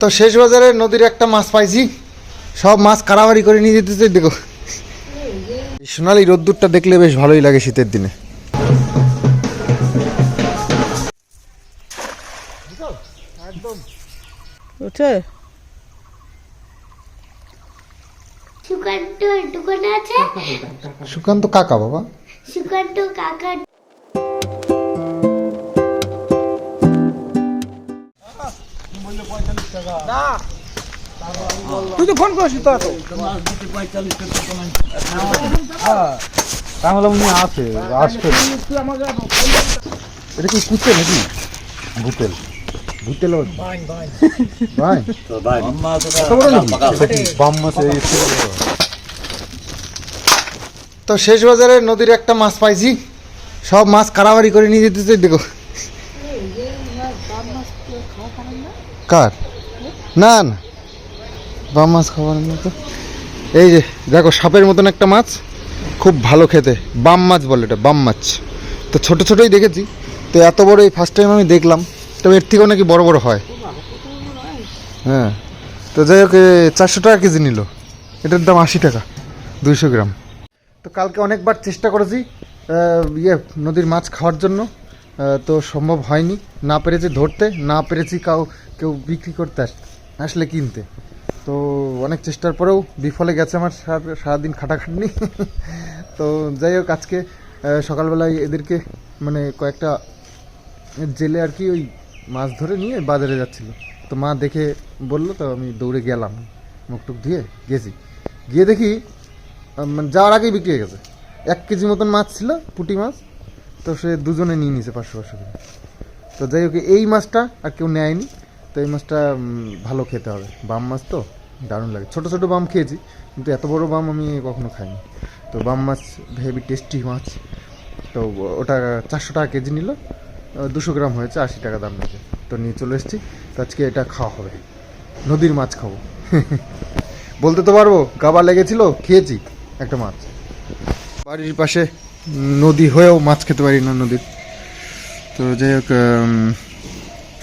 তো শেষ বাজারে নদীর একটা মাছ পাইছি, সব মাছ কারাবারি করে নিয়ে যেতেছে। দেখো সোনালি রোদ্দুরটা দেখলে বেশ ভালোই লাগে শীতের দিনে। সুকান্ত কাকা বাবা, সুকান্ত কাকা। তুই তো ফোন করিস তো তাহলে উনি আছে আসবে। এটা কি কুচে নাকি ভুতেল? ভুতেল ভাই বাম মাছ। তো শেষ বাজারে নদীর একটা মাছ পাইছি, সব মাছ কারাবারি করে নিয়ে যেতেছে। দেখো কার না না বাম মাছ খাবার না তো। এই যে দেখো সাপের মতন একটা মাছ, খুব ভালো খেতে, বাম মাছ বলে এটা, বাম মাছ। তো ছোট ছোটই দেখেছি, তো এত বড় এই ফার্স্ট টাইম আমি দেখলাম। তবে এর থেকেও নাকি বড় বড় হয়। হ্যাঁ, তো যাই হোক 400 টাকা কেজি নিল, এটার দাম 80 টাকা 200 গ্রাম। তো কালকে অনেকবার চেষ্টা করেছি নদীর মাছ খাওয়ার জন্য, তো সম্ভব হয়নি, না পেরেছি ধরতে, না পেরেছি কেউ বিক্রি করতে আসলে কিনতে। তো অনেক চেষ্টার পরেও বিফলে গেছে আমার সারাদিন খাটাখাটনি। তো যাই হোক আজকে সকালবেলায় এদেরকে মানে কয়েকটা জেলে আর কি ওই মাছ ধরে নিয়ে বাজারে যাচ্ছিল, তো মা দেখে বললো, তো আমি দৌড়ে গেলাম, মুখটুক ধুয়ে গেছি, গিয়ে দেখি মানে যাওয়ার আগেই বিক্রি হয়ে গেছে। 1 কেজি মতন মাছ ছিল, পুঁটি মাছ, তো সে দুজনে নিয়ে নিয়েছে 500 করে। তো যাই হোক এই মাছটা আর কেউ নেয়নি, তো এই মাছটা ভালো খেতে হবে, বাম মাছ তো দারুণ লাগে। ছোটো ছোটো বাম খেয়েছি, কিন্তু এত বড় বাম আমি কখনো খাইনি। তো বাম মাছ হেভি টেস্টি মাছ, তো ওটা 400 টাকা কেজি নিল, 200 গ্রাম হয়েছে, 80 টাকা দাম নিয়েছে। তো নিয়ে চলে এসেছি, তো আজকে এটা খাওয়া হবে, নদীর মাছ খাবো। বলতে তো পারবো, গাবা লেগেছিল, খেয়েছি একটা মাছ। বাড়ির পাশে নদী হয়েও মাছ খেতে পারি না নদীর। তো যাই হোক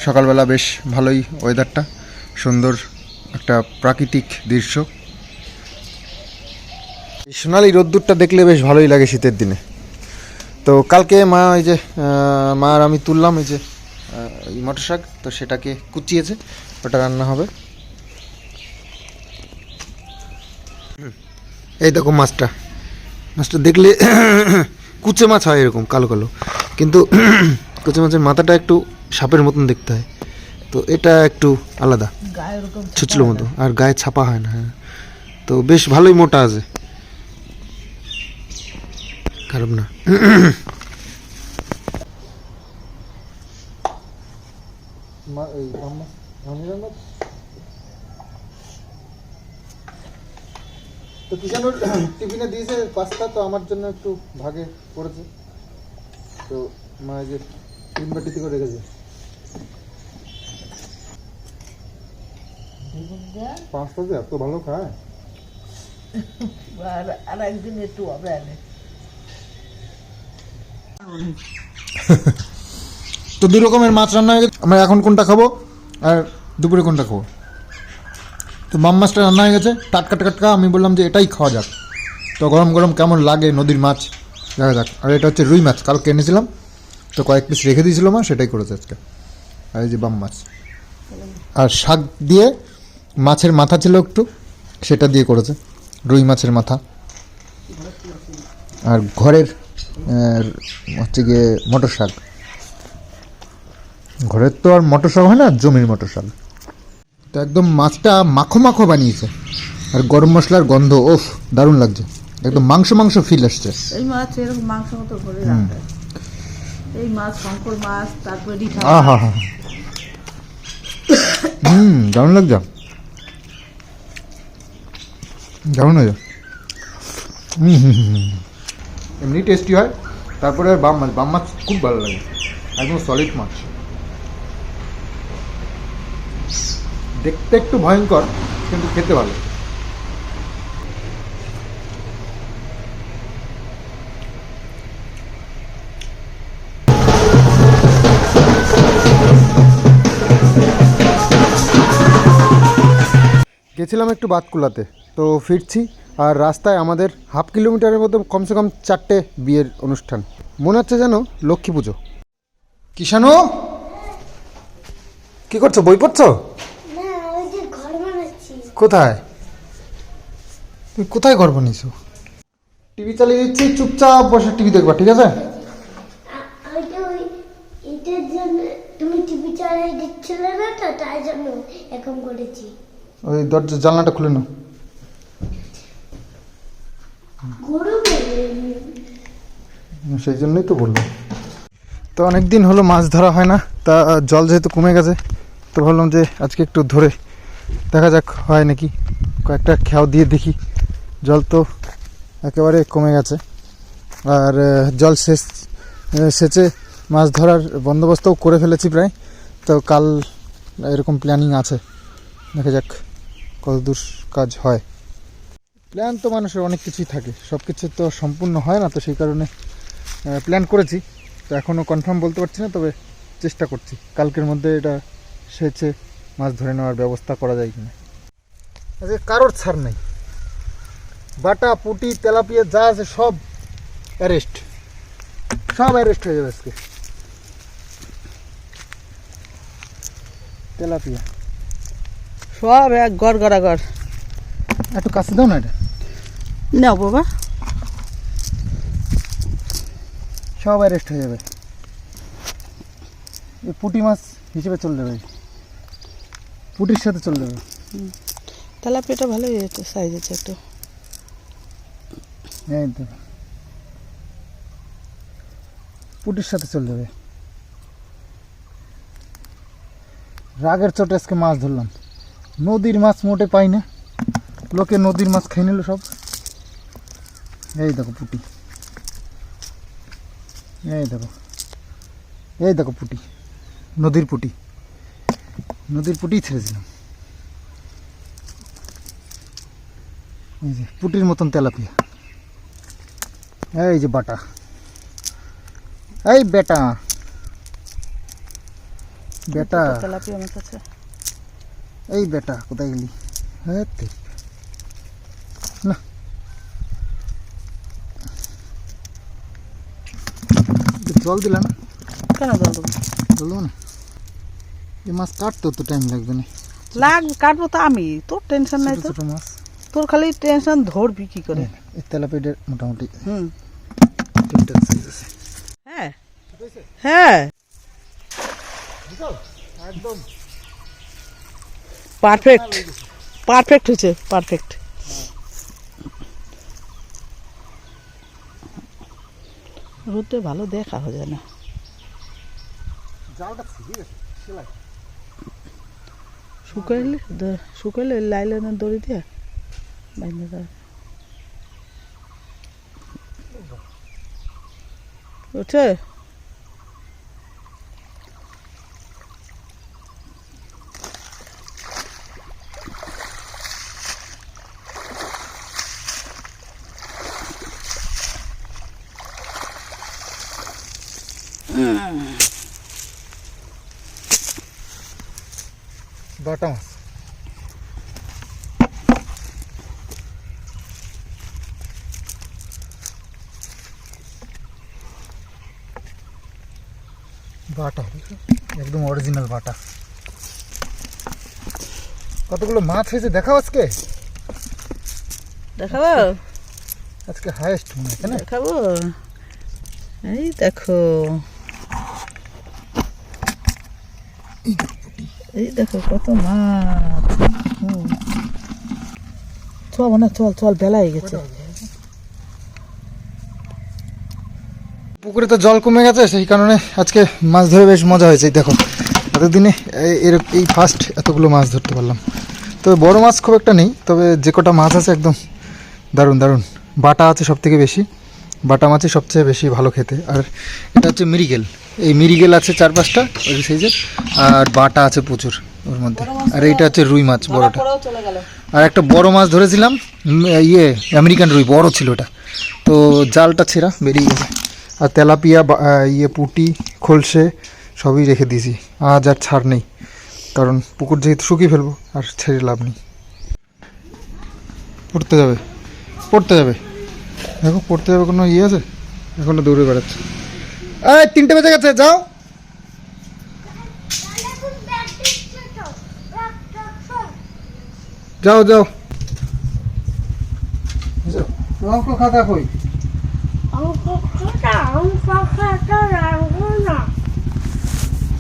সকালবেলা বেশ ভালোই ওয়েদারটা, সুন্দর একটা প্রাকৃতিক দৃশ্য। সোনালি রোদ্দুরটা দেখলে বেশ ভালোই লাগে শীতের দিনে। তো কালকে মা এই যে মা আর আমি তুললাম এই যে মটর শাক, তো সেটাকে কুচিয়েছে, ওটা রান্না হবে। এই দেখো মাছটা দেখলে কুচে মাছ হয় এরকম কালো কালো, কিন্তু কুচে মাছের মাথাটা একটু সাপের মতন দেখতে হয়, তো এটা একটু আলাদা, ছুচলো মতো, আর গায়ে ছাপা হয় না। হ্যাঁ, তো বেশ ভালোই মোটা আছে, খারাপ না। তো কিষানুর টিফিনে দিয়েছে পাস্তা, তো আমার জন্য একটু ভাগে পড়েছে, তো মা যে 3 বাটিতে করে রেখেছে। পাস্তা যে এত ভালো খায়, আর একদিন একটু হবে। তো 2 রকমের মাছ রান্না হয়ে গেছে। আমরা এখন কোনটা খাবো আর দুপুরে কোনটা খাবো? তো বাম মাছটা রান্না হয়ে গেছে, টাটকা টাটকা। আমি বললাম যে এটাই খাওয়া যাক, তো গরম গরম কেমন লাগে নদীর মাছ দেখা যাক। আর এটা হচ্ছে রুই মাছ, কালকে এনেছিলাম, তো কয়েক পিস রেখে দিয়েছিল মা, সেটাই করেছে আজকে। আর এই যে বাম মাছ, আর শাক দিয়ে মাছের মাথা ছিল একটু, সেটা দিয়ে করেছে, রুই মাছের মাথা। আর ঘরের হচ্ছে গিয়ে মটর শাক, ঘরের তো আর মটর শাক হয় না, জমির মটর শাক। তো একদম মাছটা মাখো মাখো বানিয়েছে, আর গরম মশলার গন্ধ, ওফ দারুণ লাগছে, একদম মাংস মাংস ফিল আসছে। এই মাছ এরকম মাংস মতো করে রাখে, এই মাছ শঙ্কর মাছ, তারপরে রিঠা। আহা হা, দারুণ লাগছে, দারুণ হয়ে যায়। এমনি টেস্টি হয়। তারপরে বাম মাছ খুব ভালো লাগে, একদম সলিড মাছ, দেখতে একটু ভয়ঙ্কর কিন্তু খেতে ভালো। গেছিলাম একটু বাতকুলাতে, তো ফিরছি। আর রাস্তায় আমাদের হাফ কিলোমিটারের মতো কমসে কম 4টে বিয়ের অনুষ্ঠান। মনে হচ্ছে যেন লক্ষ্মী পুজো। কিষাণু, কি করছো? বই পড়ছো? না, ওই যে ঘর বানাচ্ছি। কোথায়? তুমি কোথায় ঘর বানিয়েছো? টিভি চালিয়ে দিচ্ছি, চুপচাপ বসে টিভি দেখবা, ঠিক আছে? ওইটা ওই এটার জন্য তুমি টিভি চালিয়ে দিচ্ছিলে না তো, তাই জন্য এরকম করেছি। ওই দরজা জানলাটা খুলে নাও। গরমে সেই জন্যই তো বললাম। তো অনেক দিন হলো মাছ ধরা হয় না, তা জল যেহেতু কমে গেছে, তো ভাবলাম যে আজকে একটু ধরে দেখা যাক হয় নাকি। কয়েকটা খেয়াও দিয়ে দেখি। জল তো একেবারে কমে গেছে, আর জল সেচে মাছ ধরার বন্দোবস্তও করে ফেলেছি প্রায়। তো কাল এরকম প্ল্যানিং আছে, দেখা যাক কতদূর কাজ হয়। প্ল্যান তো মানুষের অনেক কিছুই থাকে, সব কিছু তো সম্পূর্ণ হয় না, তো সেই কারণে প্ল্যান করেছি। তো এখনও কনফার্ম বলতে পারছি না, তবে চেষ্টা করছি কালকের মধ্যে এটা সেচে মাছ ধরে নেওয়ার ব্যবস্থা করা যায় কিনা। আজকে কারোর ছাড় নেই, বাটা পুটি তেলাপিয়া যা আছে সব অ্যারেস্ট, সব অ্যারেস্ট হয়ে যাবে আজকে। তেলাপিয়া সব এক গড় গড়াগড়। একটু কাছে দাও না এটা। নাও বাবা। সব অ্যারেস্ট হয়ে যাবে, এই পুঁটি মাছ হিসেবে চলে যাবে, পুঁটির সাথে চলে যাবে। তেলাপিয়াটা ভালোই হয়েছে, সাইজ আছে একটু। এই তো পুঁটির সাথে চলে যাবে। রাগের চোটে আজকে মাছ ধরলাম, নদীর মাছ মোটে পাই না, লোকে নদীর মাছ খেয়ে নিল সব। এই দেখো পুঁটি, এই দেখো, এই দেখো পুঁটি, নদীর পুঁটি, নদীর পুঁটি ছেড়েছিলাম। এই যে পুঁটির মতন তেলাপিয়া, এই যে বাটা, এই বেটা বেটা, তেলাপিয়া আমার কাছে। এই বেটা কোথায় গেলি? হ্যাঁ না, জল দিলা না? কেন জল দেবো? জল দেবো না, এই মাছ কাটতে তো টাইম লাগবে না। কাটবো তো আমি, তোর টেনশন নাই তো। ছোট মাছ, তোর খালি টেনশন ধরবি কি করে। এই তেলাপিয়াটার মোটামুটি ঠিকঠাক সাইজ আছে। হ্যাঁ হ্যাঁ, একদম পারফেক্ট, পারফেক্ট হয়েছে, পারফেক্ট। রোদে ভালো দেখা হয়ে যায় না। জালটা ঠিক আছে, সেলাই শুকাইলে লাইলেনের দড়ি দিয়ে বাইন্ধে দেয়। উঠছে বাটা মাছ। বাটা একদম অরিজিনাল বাটা। কতগুলো মাছ হয়েছে দেখাও আজকে, দেখাবো, আজকে হাইয়েস্ট মনে হয় না? দেখাবো, এই দেখো, এই দেখো কত মাছ। চল না, চল চল, বেলা হয়ে গেছে। পুকুরে তো জল কমে গেছে, সেই কারণে আজকে মাছ ধরে বেশ মজা হয়েছে। এই দেখো এতদিনে এই ফার্স্ট এতগুলো মাছ ধরতে পারলাম। তবে বড় মাছ খুব একটা নেই, তবে যে কটা মাছ আছে একদম দারুণ দারুণ। বাটা আছে সব থেকে বেশি, বাটা মাছই সবচেয়ে বেশি ভালো খেতে। আর এটা হচ্ছে মিরিগেল, এই মিরিগেল আছে 4-5টা ওই সাইজের, আর বাটা আছে প্রচুর ওর মধ্যে। আর এইটা হচ্ছে রুই মাছ বড়টা। আর একটা বড় মাছ ধরেছিলাম, আমেরিকান রুই, বড় ছিল ওটা, তো জালটা ছেঁড়া বেরিয়ে গেছে। আর তেলাপিয়া, পুঁটি, খোলসে সবই রেখে দিয়েছি, আজ আর ছাড় নেই, কারণ পুকুর যেহেতু শুকিয়ে ফেলবো আর ছেড়ে লাভ নেই। পড়তে যাবে দেখো, পড়তে যাবে কোনো ইয়ে আছে? এখনো দৌড়ে বেড়াচ্ছে। এই 3টে বেজে গেছে, যাও। যাও যাও। অঙ্ক খাতা কই?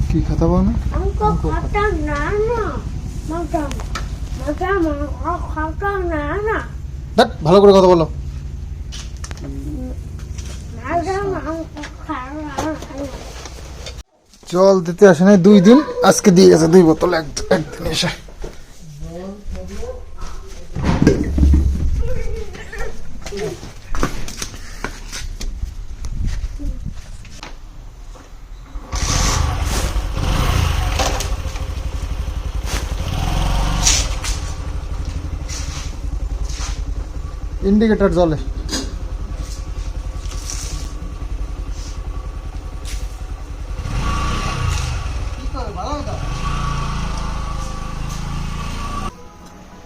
কি খাতা পাও না? দেখ, ভালো করে কথা বলো। জল দিতে আসে নাই 2 দিন, আজকে দিয়ে গেছে 2 বোতল একদিন এসে। ইন্ডিকেটর জলে।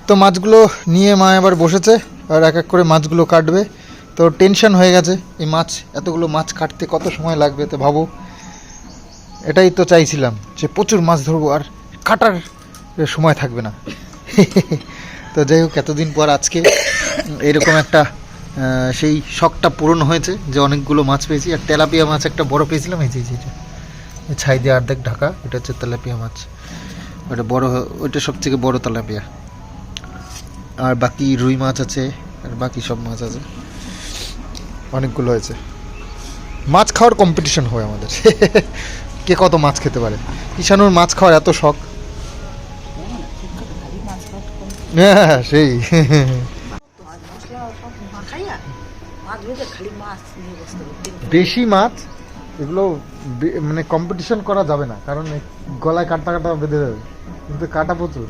তো মাছগুলো নিয়ে মা এবার বসেছে আর এক এক করে মাছগুলো কাটবে। তো টেনশন হয়ে গেছে, এই মাছ এতগুলো মাছ কাটতে কত সময় লাগবে। তো ভাবো, এটাই তো চাইছিলাম যে প্রচুর মাছ ধরবো আর কাটার সময় থাকবে না। তো যাই হোক, এতদিন পর আজকে এরকম একটা সেই শখটা পূরণ হয়েছে যে অনেকগুলো মাছ পেয়েছি। আর তেলাপিয়া মাছ একটা বড় পেয়েছিলাম, এই যে ছাই দিয়ে অর্ধেক ঢাকা, এটা হচ্ছে তেলাপিয়া মাছ। ওটা বড়, ওইটা সবথেকে বড় তেলাপিয়া। আর বাকি রুই মাছ আছে আর বাকি সব মাছ আছে, অনেকগুলো হয়েছে। মাছ খাওয়ার কম্পিটিশন হয় আমাদের, কে কত মাছ খেতে পারে। কিষানুর মাছ খাওয়ার এত শখ। হ্যাঁ সেই। বেশি মাছ এগুলো মানে কম্পিটিশন করা যাবে না, কারণ গলায় কাটা কাটা বেঁধে যাবে, কিন্তু কাটা প্রচুর।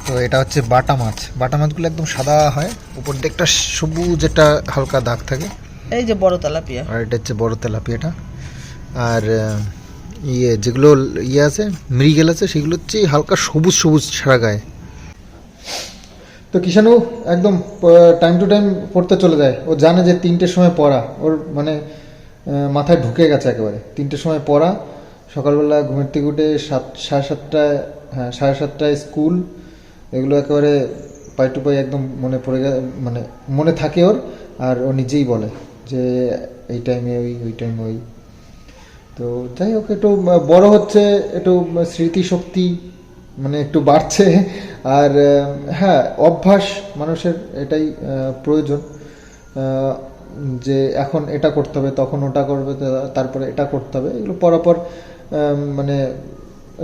তো এটা হচ্ছে বাটা মাছ। বাটা মাছগুলো একদম সাদা হয়, উপর দিয়ে একটা সবুজ একটা হালকা দাগ থাকে। এই যে বড় তেলাপিয়া, আর এটা হচ্ছে বড় তেলাপিয়াটা। আর যেগুলো আছে মৃগেল আছে, সেগুলো হচ্ছে হালকা সবুজ সবুজ সারা গায়ে। তো কিষানু একদম টাইম টু টাইম পড়তে চলে যায়। ও জানে যে 3টের সময় পড়া, ওর মানে মাথায় ঢুকে গেছে একেবারে। 3টের সময় পড়া, সকালবেলা ঘুমের থেকে উঠে 7:30টায়, হ্যাঁ 7:30টায় স্কুল। এগুলো একেবারে পাই টু পাই একদম মনে পড়ে মানে মনে থাকে ওর। আর ও নিজেই বলে যে এই টাইমে ওই টাইমে ওই। তো যাই হোক, একটু বড় হচ্ছে, একটু স্মৃতিশক্তি মানে একটু বাড়ছে। আর হ্যাঁ, অভ্যাস মানুষের এটাই প্রয়োজন, যে এখন এটা করতে হবে, তখন ওটা করবে, তারপরে এটা করতে হবে। এগুলো পরপর মানে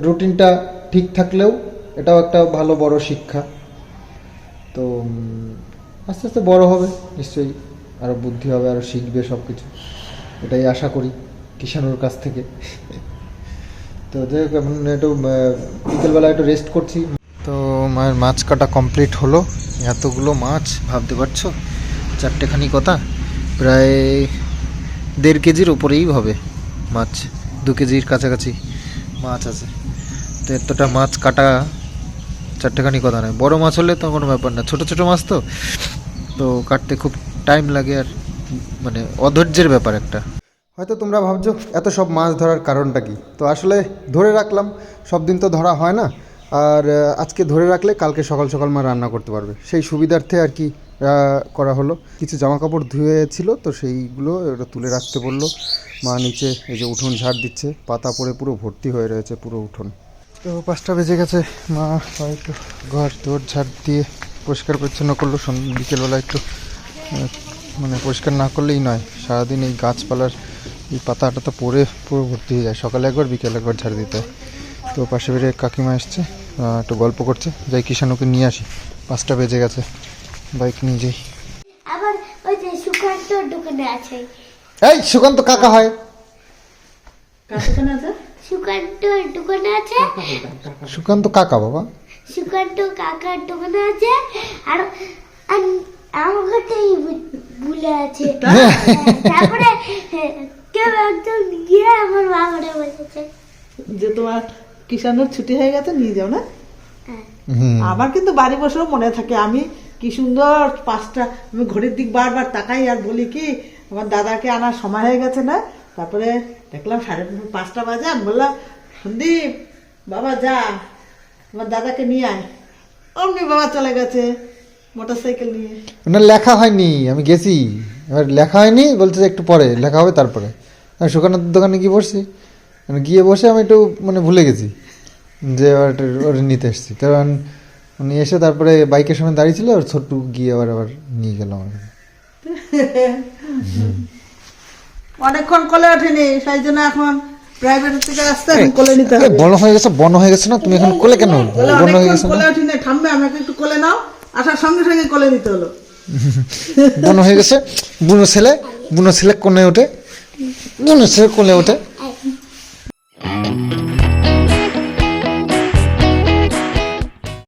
রুটিনটা ঠিক থাকলেও এটাও একটা ভালো বড় শিক্ষা। তো আস্তে আস্তে বড় হবে নিশ্চয়ই, আরও বুদ্ধি হবে, আরও শিখবে সব কিছু, এটাই আশা করি কিষানুর কাছ থেকে। তো যাই হোক, এখন একটু বিকেলবেলা একটু রেস্ট করছি। তো মায়ের মাছ কাটা কমপ্লিট হলো। এতগুলো মাছ ভাবতে পারছো, 4টেখানি কথা, প্রায় 1.5 কেজির উপরেই হবে মাছ, 2 কেজির কাছাকাছি মাছ আছে। তো এতটা মাছ কাটা 4টেখানি কথা নয়। বড় মাছ হলে তো কোনো ব্যাপার না, ছোট ছোট মাছ তো কাটতে খুব টাইম লাগে, আর মানে অধৈর্যের ব্যাপার একটা। হয়তো তোমরা ভাবছো এত সব মাছ ধরার কারণটা কি। তো আসলে ধরে রাখলাম, সব দিন তো ধরা হয় না। আর আজকে ধরে রাখলে কালকে সকাল সকাল মা রান্না করতে পারবে, সেই সুবিধার্থে আর কি করা হলো। কিছু জামা কাপড় ধুয়েছিল, তো সেইগুলো ওটা তুলে রাখতে বললো মা। নিচে এই যে উঠোন ঝাড় দিচ্ছে, পাতা পড়ে পুরো ভর্তি হয়ে রয়েছে পুরো উঠোন। তো 5টা বেজে গেছে, মা একটু ঘর দৌড় ঝাড় দিয়ে পরিষ্কার পরিচ্ছন্ন করলো। বিকেলবেলা একটু মানে পরিষ্কার না করলেই নয়, সারাদিন এই গাছপালার এই পাতাটা তো পড়ে পুরো ভর্তি হয়ে যায়। সকালে একবার, বিকেলে একবার ঝাড় দিতে হয়। তো পাশে বেড়ে কাকিমা এসছে, একটু গল্প করছে। যাই কিষানুকে নিয়ে আসি, 5টা বেজে গেছে, বাইক নিয়ে যাই। আবার ওই যে সুকান্ত দোকানে আছে। এই সুকান্ত কাকা হয়? সুকান্ত দোকানে আছে, সুকান্ত কাকা বাবা, সুকান্ত কাকার দোকানে আছে। আর আমাকেই ভুলে আছে। তারপরে কেউ একজন গিয়ে আমার বাবারে বসেছে। যে তোমার কিষাণের ছুটি হয়ে গেছে, নিয়ে যাও না। হ্যাঁ হুম আমার কিন্তু বাড়ি বসেও মনে থাকে আমি কি সুন্দর 5টা, আমি ঘড়ির দিক বারবার তাকাই আর বলি কি আমার দাদাকে আনার সময় হয়ে গেছে না। তারপরে দেখলাম 5:30 বাজে, আমি বললাম সন্দীপ বাবা যা আমার দাদাকে নিয়ে আয়। অমনি বাবা চলে গেছে মোটর সাইকেল নিয়ে। ওনার লেখা হয়নি, আমি গেছি, এবার লেখা হয়নি, বলছে যে একটু পরে লেখা হবে তারপরে। আমি সুকান্তের দোকানে গিয়ে বসছি, মানে গিয়ে বসে আমি একটু মানে ভুলে গেছি যে ওটা নিতে এসেছি। কারণ উনি এসে তারপরে বাইকের সামনে দাঁড়িয়ে ছিল, আর ছোট্টু গিয়ে আবার নিয়ে গেল আমাকে। অনেকক্ষণ কোলে ওঠেনি, সেই জন্য এখন প্রাইভেট থেকে আসতে এখন কোলে নিতে হবে। বন হয়ে গেছে, বন হয়ে গেছে না, তুমি এখন কোলে কেন? বলে বন হয়ে অনেকক্ষণ গেছে না, কোলে ওঠেনি, থামবে আমাকে একটু কোলে নাও। আসার সঙ্গে সঙ্গে কোলে নিতে হলো। বন হয়ে গেছে। বুনো ছেলে কোলে ওঠে, বুনো ছেলে কোলে ওঠে।